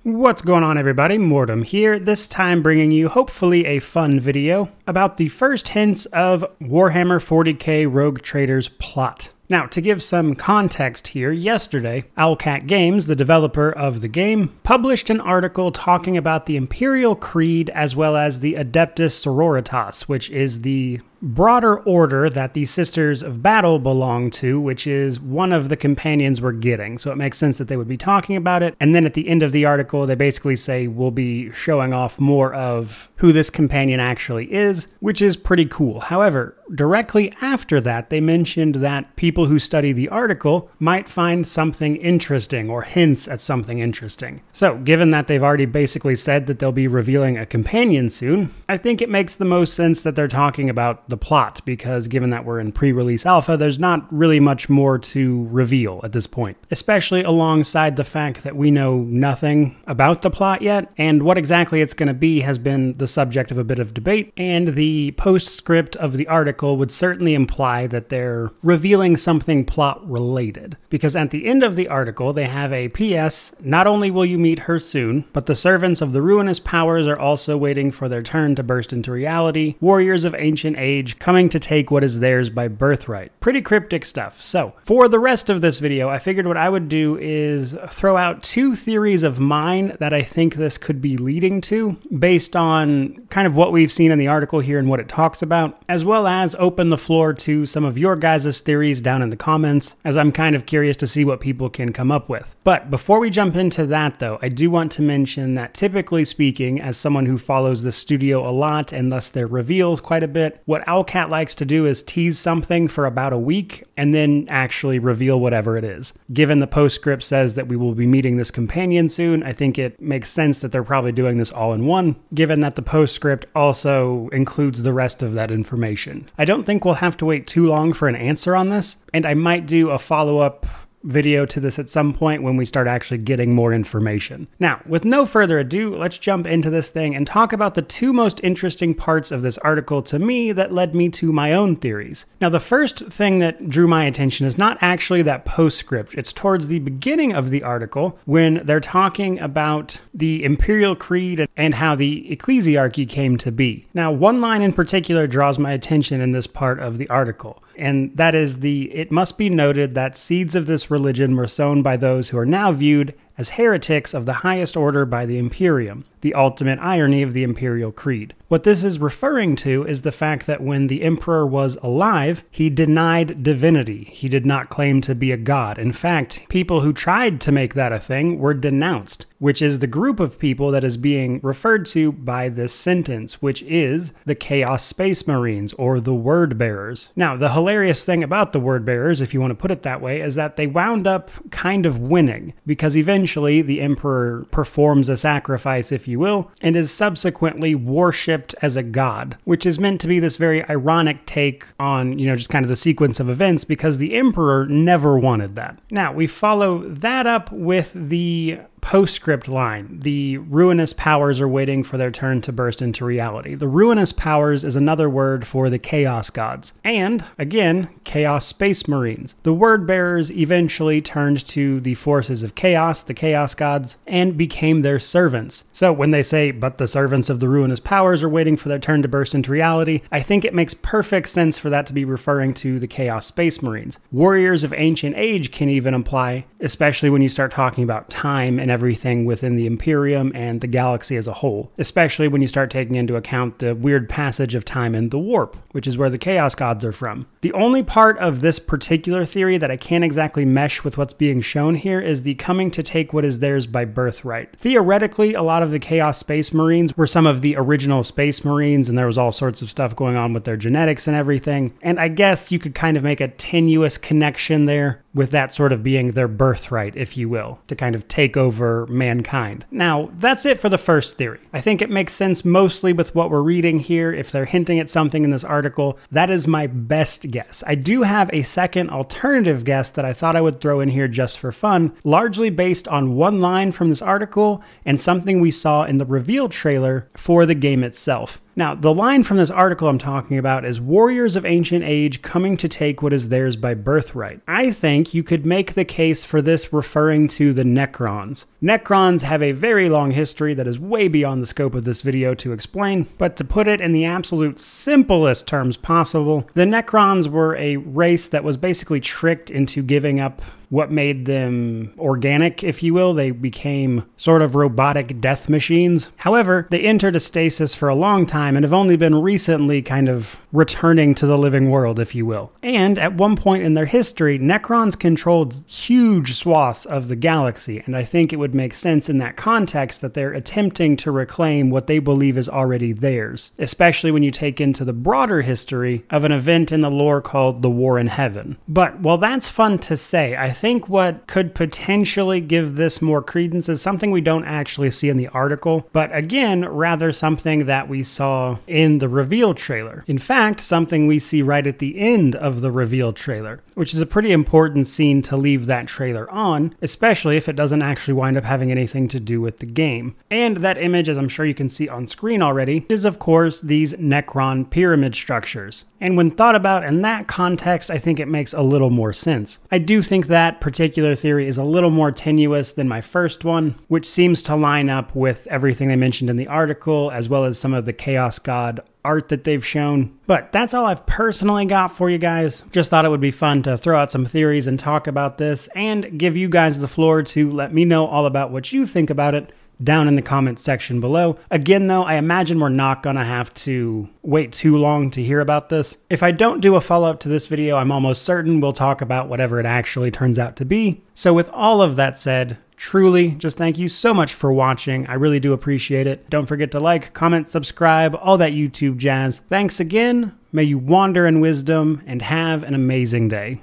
What's going on, everybody? Mortem here, this time bringing you hopefully a fun video about the first hints of Warhammer 40k Rogue Trader's plot. Now, to give some context here, yesterday, Owlcat Games, the developer of the game, published an article talking about the Imperial Creed as well as the Adeptus Sororitas, which is the broader order that the Sisters of Battle belong to, which is one of the companions we're getting. So it makes sense that they would be talking about it. And then at the end of the article, they basically say we'll be showing off more of who this companion actually is, which is pretty cool. However, directly after that, they mentioned that people who study the article might find something interesting or hints at something interesting. So given that they've already basically said that they'll be revealing a companion soon, I think it makes the most sense that they're talking about the plot, because given that we're in pre-release alpha, there's not really much more to reveal at this point, especially alongside the fact that we know nothing about the plot yet, and what exactly it's going to be has been the subject of a bit of debate, and the postscript of the article would certainly imply that they're revealing something plot related, because at the end of the article they have a PS, not only will you meet her soon, but the servants of the ruinous powers are also waiting for their turn to burst into reality, warriors of ancient age coming to take what is theirs by birthright. Pretty cryptic stuff. So, for the rest of this video, I figured what I would do is throw out two theories of mine that I think this could be leading to, based on kind of what we've seen in the article here and what it talks about, as well as open the floor to some of your guys' theories down in the comments, as I'm kind of curious to see what people can come up with. But before we jump into that though, I do want to mention that typically speaking, as someone who follows the studio a lot and thus their reveals quite a bit, what Owlcat likes to do is tease something for about a week and then actually reveal whatever it is. Given the postscript says that we will be meeting this companion soon, I think it makes sense that they're probably doing this all in one, given that the postscript also includes the rest of that information. I don't think we'll have to wait too long for an answer on this, and I might do a follow-up video to this at some point when we start actually getting more information. Now, with no further ado, let's jump into this thing and talk about the two most interesting parts of this article to me that led me to my own theories. Now, the first thing that drew my attention is not actually that postscript. It's towards the beginning of the article when they're talking about the Imperial Creed and how the ecclesiarchy came to be. Now, one line in particular draws my attention in this part of the article, and that is it must be noted that seeds of this religion were sown by those who are now viewed as heretics of the highest order by the Imperium, the ultimate irony of the Imperial Creed. What this is referring to is the fact that when the Emperor was alive, he denied divinity. He did not claim to be a god. In fact, people who tried to make that a thing were denounced, which is the group of people that is being referred to by this sentence, which is the Chaos Space Marines, or the Word Bearers. Now, the hilarious thing about the Word Bearers, if you want to put it that way, is that they wound up kind of winning, because eventually the Emperor performs a sacrifice, if you will, and is subsequently worshipped as a god, which is meant to be this very ironic take on, just kind of the sequence of events, because the Emperor never wanted that. Now, we follow that up with the postscript line. The ruinous powers are waiting for their turn to burst into reality. The ruinous powers is another word for the chaos gods. And, again, Chaos Space Marines. The word bearers eventually turned to the forces of chaos, the chaos gods, and became their servants. So when they say, but the servants of the ruinous powers are waiting for their turn to burst into reality, I think it makes perfect sense for that to be referring to the Chaos Space Marines. Warriors of ancient age can even apply, especially when you start talking about time and everything within the Imperium and the galaxy as a whole, especially when you start taking into account the weird passage of time in the warp, which is where the Chaos Gods are from. The only part of this particular theory that I can't exactly mesh with what's being shown here is the coming to take what is theirs by birthright. Theoretically, a lot of the Chaos Space Marines were some of the original Space Marines, and there was all sorts of stuff going on with their genetics and everything, and I guess you could kind of make a tenuous connection there with that sort of being their birthright, if you will, to kind of take over mankind. Now, that's it for the first theory. I think it makes sense mostly with what we're reading here. If they're hinting at something in this article, that is my best guess. I do have a second alternative guess that I thought I would throw in here just for fun, largely based on one line from this article and something we saw in the reveal trailer for the game itself. Now, the line from this article I'm talking about is warriors of ancient age coming to take what is theirs by birthright. I think you could make the case for this referring to the Necrons. Necrons have a very long history that is way beyond the scope of this video to explain, but to put it in the absolute simplest terms possible, the Necrons were a race that was basically tricked into giving up what made them organic, if you will. They became sort of robotic death machines. However, they entered a stasis for a long time and have only been recently kind of returning to the living world, if you will. And at one point in their history, Necrons controlled huge swaths of the galaxy, and I think it would make sense in that context that they're attempting to reclaim what they believe is already theirs, especially when you take into the broader history of an event in the lore called the War in Heaven. But while that's fun to say, I think what could potentially give this more credence is something we don't actually see in the article, but again, rather something that we saw in the reveal trailer. In fact, something we see right at the end of the reveal trailer, which is a pretty important scene to leave that trailer on, especially if it doesn't actually wind up having anything to do with the game. And that image, as I'm sure you can see on screen already, is of course these Necron pyramid structures. And when thought about in that context, I think it makes a little more sense. I do think that particular theory is a little more tenuous than my first one, which seems to line up with everything they mentioned in the article, as well as some of the Chaos God art that they've shown. But that's all I've personally got for you guys. Just thought it would be fun to throw out some theories and talk about this, and give you guys the floor to let me know all about what you think about it down in the comments section below. Again though, I imagine we're not gonna have to wait too long to hear about this. If I don't do a follow-up to this video, I'm almost certain we'll talk about whatever it actually turns out to be. So with all of that said, truly, just thank you so much for watching. I really do appreciate it. Don't forget to like, comment, subscribe, all that YouTube jazz. Thanks again. May you wander in wisdom and have an amazing day.